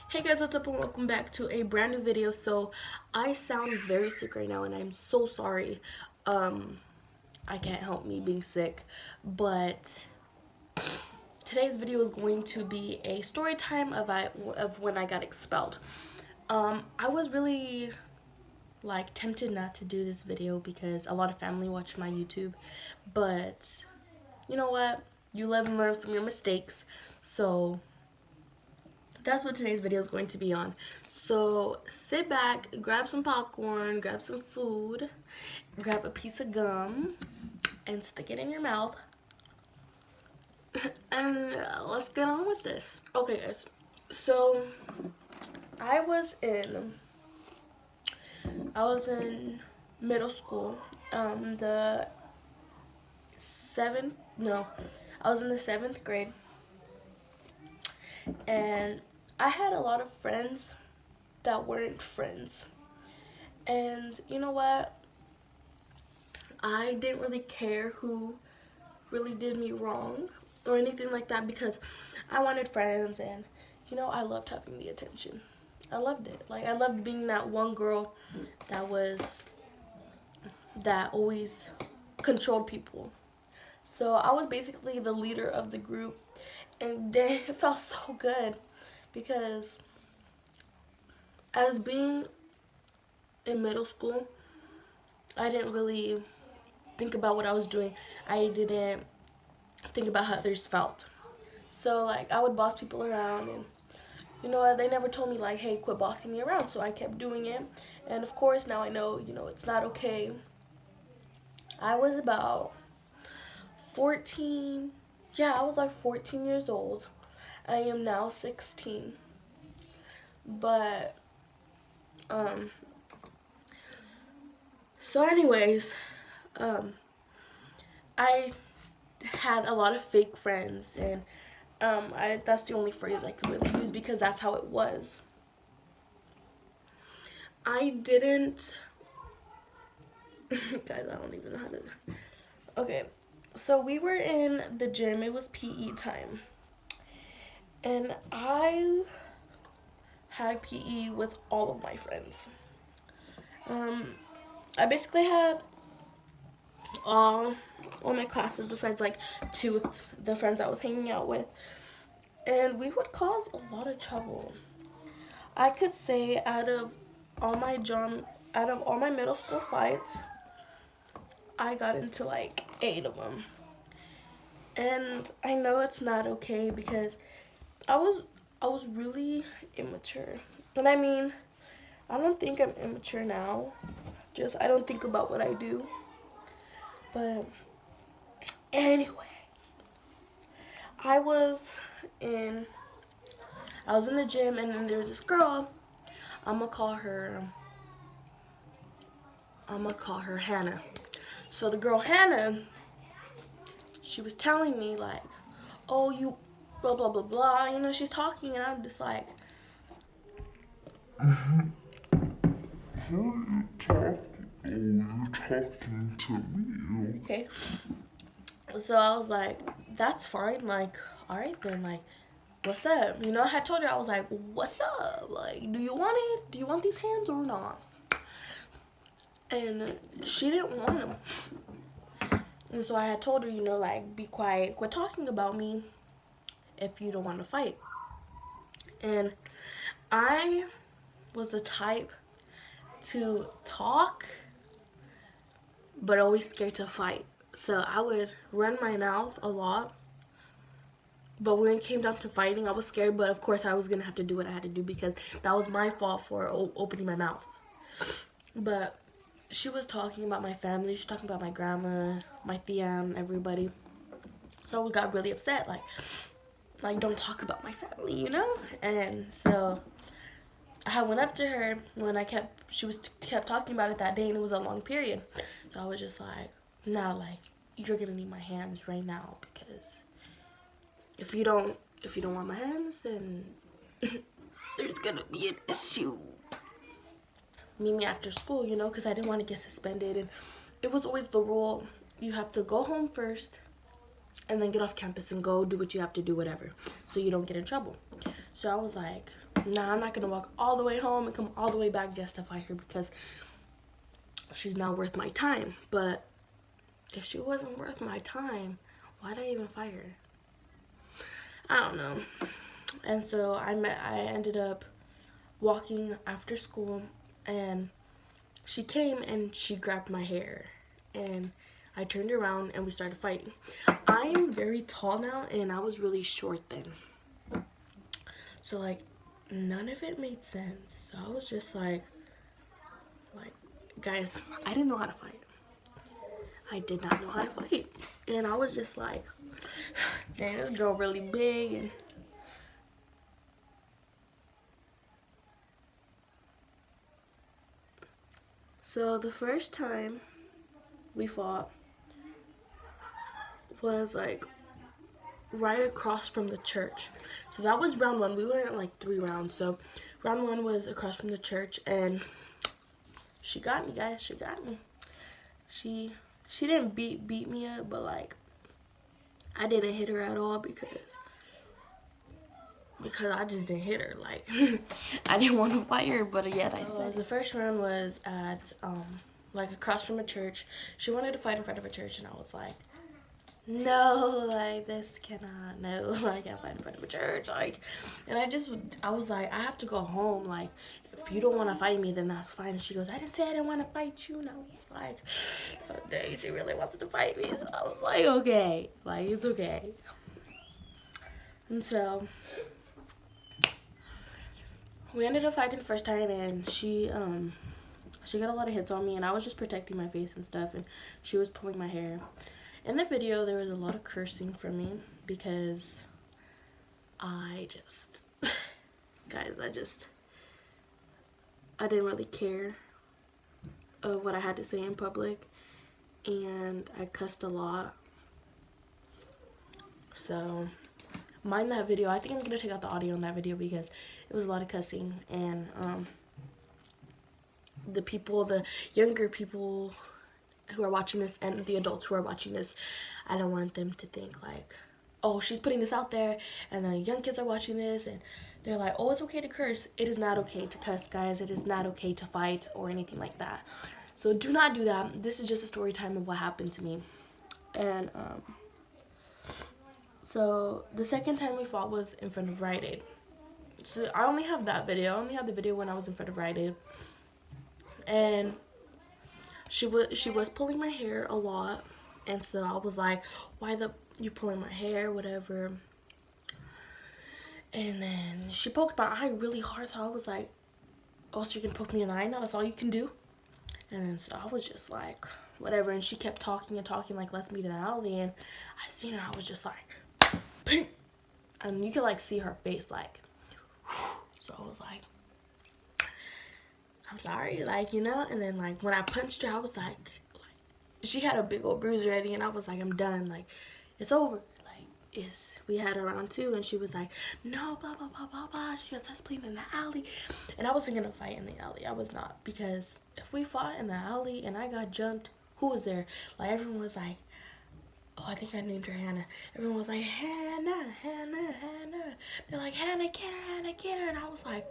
Hey guys, what's up and welcome back to a brand new video. So I sound very sick right now and I'm so sorry. I can't help me being sick, but today's video is going to be a story time of when I got expelled. I was really tempted not to do this video because a lot of family watch my YouTube, but you know what? You live and learn from your mistakes. So that's what today's video is going to be on. So sit back, grab some popcorn, grab some food, grab a piece of gum, and stick it in your mouth. And let's get on with this. Okay, guys. So I was in middle school. The seventh no, I was in the 7th grade, and I had a lot of friends that weren't friends. And you know what? I didn't really care who really did me wrong or anything like that because I wanted friends, and you know, I loved having the attention. I loved it. Like, I loved being that one girl that always controlled people. So I was basically the leader of the group, and then it felt so good because as being in middle school, I didn't really think about what I was doing. I didn't think about how others felt. So like, I would boss people around, and you know, they never told me like, hey, quit bossing me around. So I kept doing it, and of course now I know, you know, it's not okay. I was about 14. Yeah, I was like 14 years old. I am now 16. But so anyways, I had a lot of fake friends, and that's the only phrase I could really use because that's how it was. I didn't guys, I don't even know how to. Okay, so we were in the gym. It was PE time, and I had PE with all of my friends. I basically had all my classes besides like two with the friends I was hanging out with, and we would cause a lot of trouble. I could say out of all my middle school fights, I got into like 8 of them. And I know it's not okay because I was really immature. And I mean, I don't think I'm immature now. Just I don't think about what I do. But anyways, I was in the gym, and then there was this girl. I'm gonna call her Hannah. So the girl Hannah, she was telling me like, oh, you blah blah blah blah, you know, she's talking, and I'm just like, Who are you talking? Oh, you're talking to me. okay. So I was like, that's fine, like, all right then, like, what's up? You know, I had told her, I was like, what's up? Like, do you want it? Do you want these hands or not? And she didn't want them. And so I had told her, you know, like, be quiet, quit talking about me if you don't want to fight. And I was the type to talk, but always scared to fight. So I would run my mouth a lot. But when it came down to fighting, I was scared, but of course I was going to have to do what I had to do because that was my fault for opening my mouth. But she was talking about my family. She was talking about my grandma, my tia, and everybody. So we got really upset, like don't talk about my family, you know? And so I went up to her when she kept talking about it that day, and it was a long period. So I was just like, nah, like, you're going to need my hands right now because if you don't want my hands, then there's gonna be an issue. Meet me after school, you know, because I didn't want to get suspended. And it was always the rule, you have to go home first, and then get off campus and go do what you have to do, whatever, so you don't get in trouble. So I was like, nah, I'm not gonna walk all the way home and come all the way back just to fight her because she's not worth my time. But if she wasn't worth my time, why'd I even fight her? I don't know. And so I ended up walking after school, and she came and she grabbed my hair, and I turned around and we started fighting. I'm very tall now, and I was really short then. So like none of it made sense. So I was just like guys, I didn't know how to fight. I did not know how to fight. And I was just like, dang, this girl really big. And so the first time we fought was like right across from the church. So that was round one. We went like 3 rounds. So round 1 was across from the church, and she got me, guys. She got me. She didn't beat me up, but like I didn't hit her at all because I just didn't hit her. Like I didn't want to fight her, but yet I said the first round was at like across from a church. She wanted to fight in front of a church, and I was like, no, like this cannot, no, I can't fight in front of a church, like, and I was like, I have to go home, like, if you don't want to fight me, then that's fine. And she goes, I didn't say I didn't want to fight you. And I was like, oh dang, she really wants to fight me. So I was like, okay, like, it's okay. And so we ended up fighting the first time, and she got a lot of hits on me, and I was just protecting my face and stuff, and she was pulling my hair. In the video, there was a lot of cursing from me because guys, I didn't really care of what I had to say in public, and I cussed a lot. So mind that video. I think I'm gonna take out the audio in that video because it was a lot of cussing, and the younger people who are watching this and the adults who are watching this, I don't want them to think like, oh, she's putting this out there, and the young kids are watching this and they're like, oh, it's okay to curse. It is not okay to cuss, guys. It is not okay to fight or anything like that. So do not do that. This is just a story time of what happened to me. And so the second time we fought was in front of Rite Aid. So I only have that video. I only have the video when I was in front of Rite Aid. And she was pulling my hair a lot, and so I was like, why you pulling my hair, whatever. And then she poked my eye really hard, so I was like, oh, so you can poke me in the eye now? That's all you can do? And then so I was just like, whatever. And she kept talking and talking, like, let's meet in the alley. And I seen her, I was just like, ping. And you could like see her face, like, so I was like, I'm sorry, like, you know. And then like when I punched her, I was like she had a big old bruise already, and I was like, I'm done, like, it's over, like, we had her round 2, and she was like, no, blah blah blah blah blah. She goes, let's play in the alley. And I wasn't gonna fight in the alley. I was not, because if we fought in the alley and I got jumped, who was there? Like, everyone was like, oh, I think I named her Hannah. Everyone was like, Hannah, Hannah, Hannah. They're like, Hannah, get her, Hannah, get her. And I was like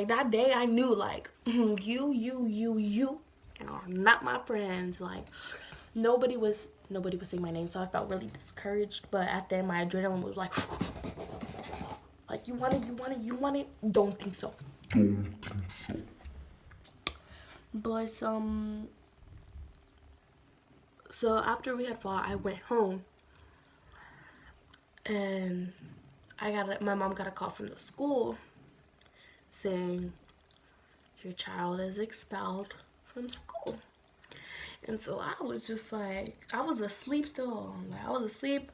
that day I knew, like, you are not my friends. Like, nobody was saying my name, so I felt really discouraged. But at the end, my adrenaline was like, like, you want it. Don't think so. But so after we had fought, I went home, and my mom got a call from the school saying your child is expelled from school. And so I was just like, I was asleep still. Like, I was asleep,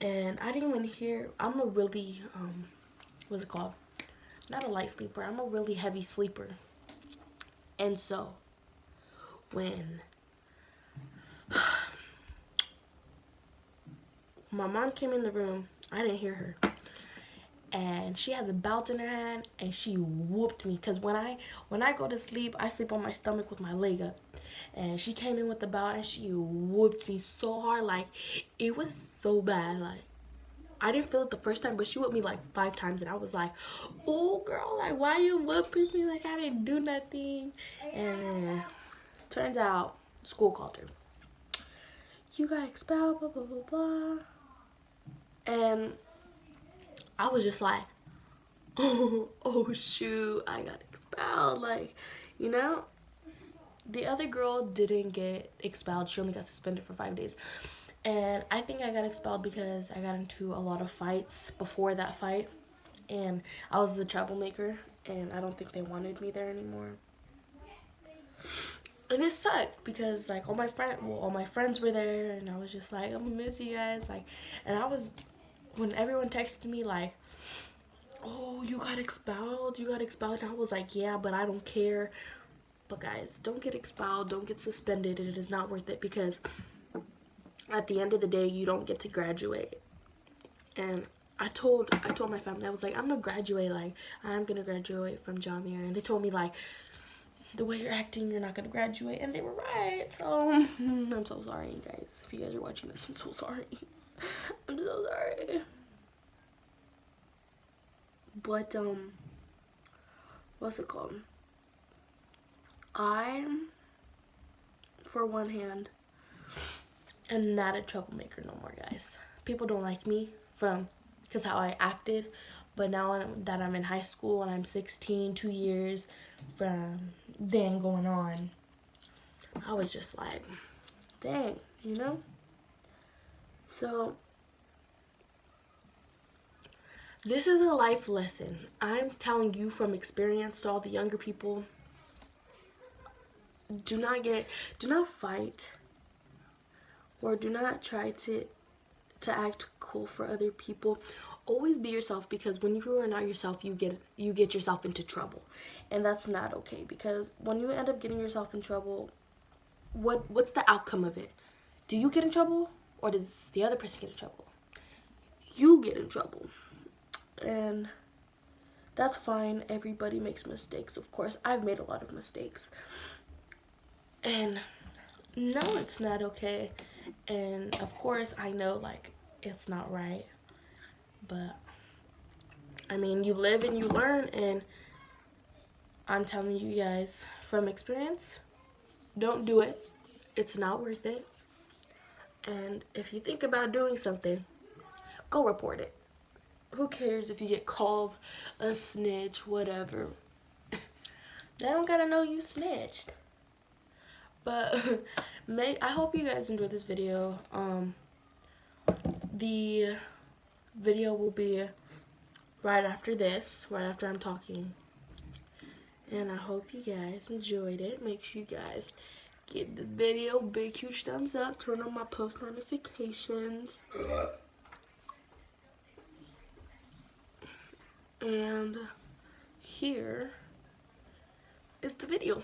and I didn't even hear. I'm a really what's it called? Not a light sleeper. I'm a really heavy sleeper. And so when my mom came in the room, I didn't hear her. And she had the belt in her hand, and she whooped me. Because when I go to sleep, I sleep on my stomach with my leg up. and she came in with the belt and she whooped me so hard. Like, it was so bad. Like, I didn't feel it the first time, but she whooped me like 5 times, and I was like, oh girl, like, why you whooping me? Like, I didn't do nothing. And turns out school called her. You got expelled, blah blah blah blah. And I was just like, oh shoot, I got expelled. Like, you know, the other girl didn't get expelled. She only got suspended for 5 days. And I think I got expelled because I got into a lot of fights before that fight, and I was the troublemaker, and I don't think they wanted me there anymore. And it sucked because like all my friends were there, and I was just like, I'm gonna miss you guys. Like, and I was, when everyone texted me like, oh, you got expelled, and I was like, yeah, but I don't care. But guys, don't get expelled, don't get suspended. It is not worth it, because at the end of the day, you don't get to graduate. And I told my family, I was like, I'm gonna graduate, like, I'm gonna graduate from John Muir. And they told me like, the way you're acting, you're not gonna graduate. And they were right. So I'm so sorry, you guys. If you guys are watching this, I'm so sorry. I'm so sorry. But what's it called? I'm, for one hand, am not a troublemaker no more, guys. People don't like me because how I acted. But now that I'm in high school and I'm 16, 2 years from then going on, I was just like, dang, you know? So this is a life lesson. I'm telling you from experience to all the younger people. Do not fight, or do not try to act cool for other people. Always be yourself, because when you are not yourself, you get yourself into trouble, and that's not okay. Because when you end up getting yourself in trouble, what's the outcome of it? Do you get in trouble, or does the other person get in trouble? You get in trouble, and that's fine. Everybody makes mistakes, of course. I've made a lot of mistakes, and no, it's not okay. And of course, I know like it's not right, but I mean, you live and you learn, and I'm telling you guys from experience, don't do it. It's not worth it. And if you think about doing something, go report it. Who cares if you get called a snitch, whatever. They don't gotta know you snitched. But I hope you guys enjoyed this video. The video will be right after this, right after I'm talking. And I hope you guys enjoyed it. Make sure you guys give the video a big huge thumbs up. Turn on my post notifications. And here is the video.